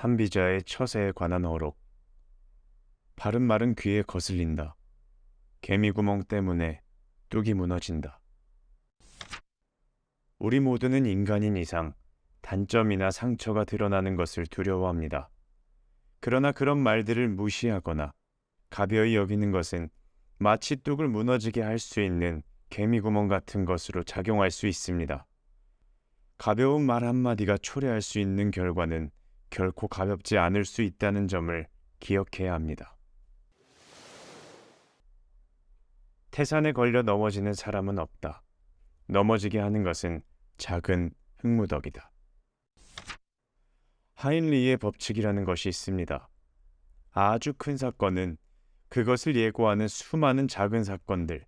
한비자의 처세에 관한 어록. 바른 말은 귀에 거슬린다. 개미구멍 때문에 뚝이 무너진다. 우리 모두는 인간인 이상 단점이나 상처가 드러나는 것을 두려워합니다. 그러나 그런 말들을 무시하거나 가벼이 여기는 것은 마치 뚝을 무너지게 할 수 있는 개미구멍 같은 것으로 작용할 수 있습니다. 가벼운 말 한마디가 초래할 수 있는 결과는 결코 가볍지 않을 수 있다는 점을 기억해야 합니다. 태산에 걸려 넘어지는 사람은 없다. 넘어지게 하는 것은 작은 흙무더기다. 하인리의 법칙이라는 것이 있습니다. 아주 큰 사건은 그것을 예고하는 수많은 작은 사건들,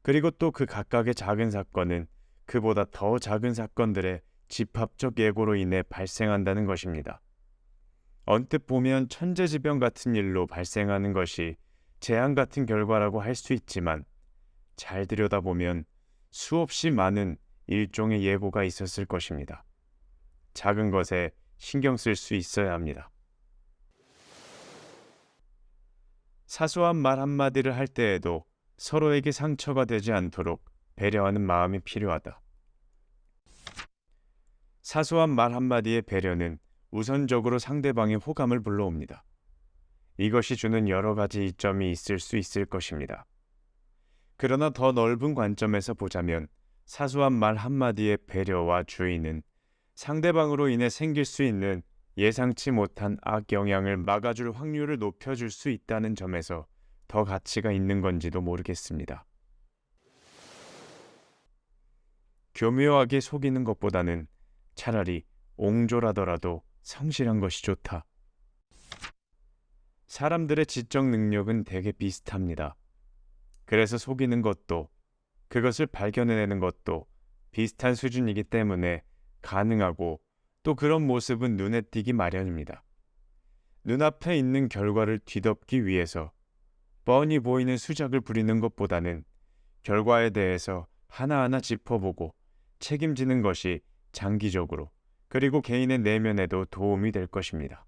그리고 또 그 각각의 작은 사건은 그보다 더 작은 사건들의 집합적 예고로 인해 발생한다는 것입니다. 언뜻 보면 천재지변 같은 일로 발생하는 것이 재앙 같은 결과라고 할 수 있지만 잘 들여다보면 수없이 많은 일종의 예고가 있었을 것입니다. 작은 것에 신경 쓸 수 있어야 합니다. 사소한 말 한마디를 할 때에도 서로에게 상처가 되지 않도록 배려하는 마음이 필요하다. 사소한 말 한마디의 배려는 우선적으로 상대방의 호감을 불러옵니다. 이것이 주는 여러 가지 이점이 있을 수 있을 것입니다. 그러나 더 넓은 관점에서 보자면 사소한 말 한마디의 배려와 주의는 상대방으로 인해 생길 수 있는 예상치 못한 악영향을 막아줄 확률을 높여줄 수 있다는 점에서 더 가치가 있는 건지도 모르겠습니다. 교묘하게 속이는 것보다는 차라리 옹졸하더라도 성실한 것이 좋다. 사람들의 지적 능력은 대개 비슷합니다. 그래서 속이는 것도 그것을 발견해내는 것도 비슷한 수준이기 때문에 가능하고 또 그런 모습은 눈에 띄기 마련입니다. 눈앞에 있는 결과를 뒤덮기 위해서 뻔히 보이는 수작을 부리는 것보다는 결과에 대해서 하나하나 짚어보고 책임지는 것이 장기적으로 그리고 개인의 내면에도 도움이 될 것입니다.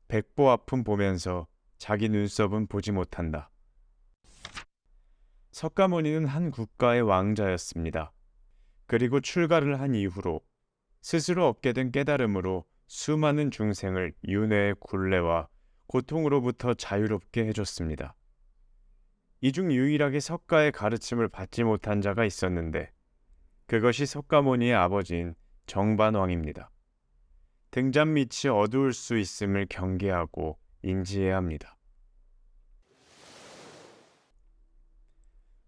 백보 앞은 보면서 자기 눈썹은 보지 못한다. 석가모니는 한 국가의 왕자였습니다. 그리고 출가를 한 이후로 스스로 얻게 된 깨달음으로 수많은 중생을 윤회의 굴레와 고통으로부터 자유롭게 해줬습니다. 이 중 유일하게 석가의 가르침을 받지 못한 자가 있었는데 그것이 석가모니의 아버지인 정반왕입니다. 등잔 밑이 어두울 수 있음을 경계하고 인지해야 합니다.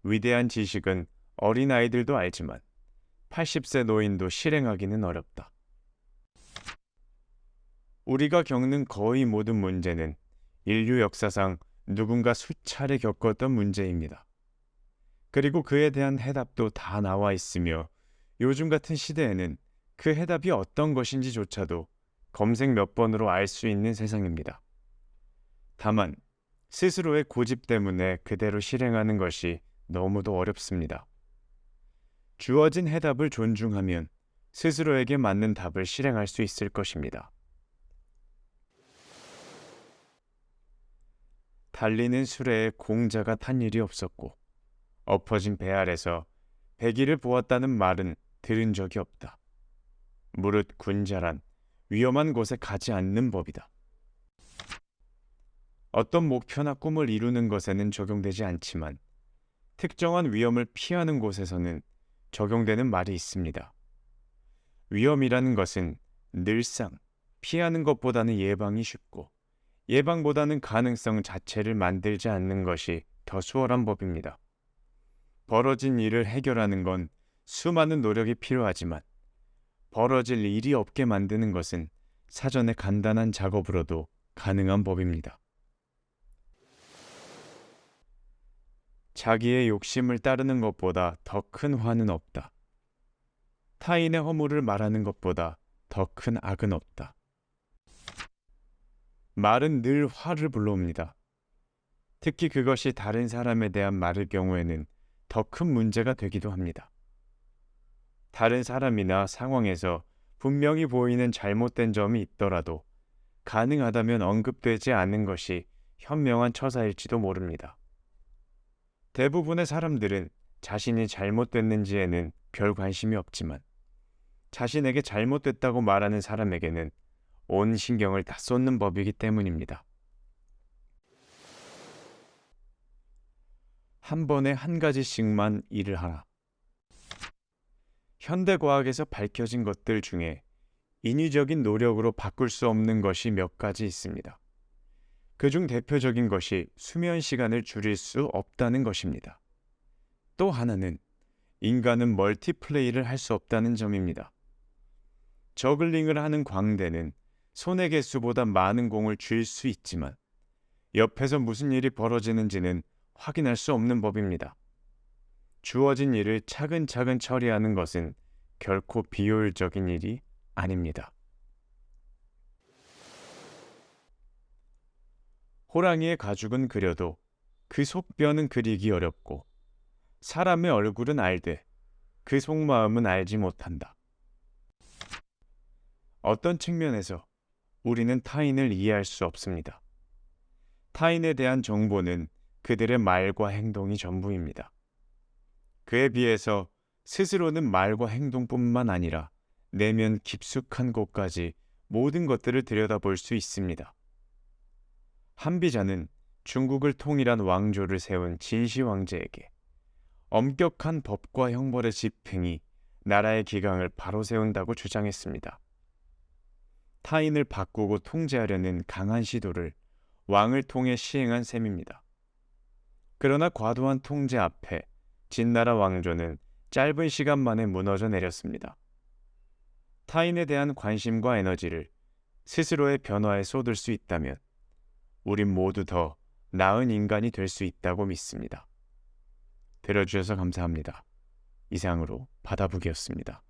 위대한 지식은 어린아이들도 알지만 80세 노인도 실행하기는 어렵다. 우리가 겪는 거의 모든 문제는 인류 역사상 누군가 수차례 겪었던 문제입니다. 그리고 그에 대한 해답도 다 나와 있으며 요즘 같은 시대에는 그 해답이 어떤 것인지조차도 검색 몇 번으로 알 수 있는 세상입니다. 다만 스스로의 고집 때문에 그대로 실행하는 것이 너무도 어렵습니다. 주어진 해답을 존중하면 스스로에게 맞는 답을 실행할 수 있을 것입니다. 달리는 수레에 공자가 탄 일이 없었고 엎어진 배 아래서 배기를 보았다는 말은 들은 적이 없다. 무릇 군자란 위험한 곳에 가지 않는 법이다. 어떤 목표나 꿈을 이루는 것에는 적용되지 않지만 특정한 위험을 피하는 곳에서는 적용되는 말이 있습니다. 위험이라는 것은 늘상 피하는 것보다는 예방이 쉽고 예방보다는 가능성 자체를 만들지 않는 것이 더 수월한 법입니다. 벌어진 일을 해결하는 건 수많은 노력이 필요하지만 벌어질 일이 없게 만드는 것은 사전에 간단한 작업으로도 가능한 법입니다. 자기의 욕심을 따르는 것보다 더 큰 화는 없다. 타인의 허물을 말하는 것보다 더 큰 악은 없다. 말은 늘 화를 불러옵니다. 특히 그것이 다른 사람에 대한 말일 경우에는 더 큰 문제가 되기도 합니다. 다른 사람이나 상황에서 분명히 보이는 잘못된 점이 있더라도 가능하다면 언급되지 않는 것이 현명한 처사일지도 모릅니다. 대부분의 사람들은 자신이 잘못됐는지에는 별 관심이 없지만 자신에게 잘못됐다고 말하는 사람에게는 온 신경을 다 쏟는 법이기 때문입니다. 한 번에 한 가지씩만 일을 하라. 현대과학에서 밝혀진 것들 중에 인위적인 노력으로 바꿀 수 없는 것이 몇 가지 있습니다. 그중 대표적인 것이 수면 시간을 줄일 수 없다는 것입니다. 또 하나는 인간은 멀티플레이를 할 수 없다는 점입니다. 저글링을 하는 광대는 손의 개수보다 많은 공을 쥘 수 있지만 옆에서 무슨 일이 벌어지는지는 확인할 수 없는 법입니다. 주어진 일을 차근차근 처리하는 것은 결코 비효율적인 일이 아닙니다. 호랑이의 가죽은 그려도 그 속뼈는 그리기 어렵고 사람의 얼굴은 알되 그 속마음은 알지 못한다. 어떤 측면에서 우리는 타인을 이해할 수 없습니다. 타인에 대한 정보는 그들의 말과 행동이 전부입니다. 그에 비해서 스스로는 말과 행동뿐만 아니라 내면 깊숙한 곳까지 모든 것들을 들여다볼 수 있습니다. 한비자는 중국을 통일한 왕조를 세운 진시 황제에게 엄격한 법과 형벌의 집행이 나라의 기강을 바로 세운다고 주장했습니다. 타인을 바꾸고 통제하려는 강한 시도를 왕을 통해 시행한 셈입니다. 그러나 과도한 통제 앞에 진나라 왕조는 짧은 시간 만에 무너져 내렸습니다. 타인에 대한 관심과 에너지를 스스로의 변화에 쏟을 수 있다면 우린 모두 더 나은 인간이 될 수 있다고 믿습니다. 들어주셔서 감사합니다. 이상으로 바다북이었습니다.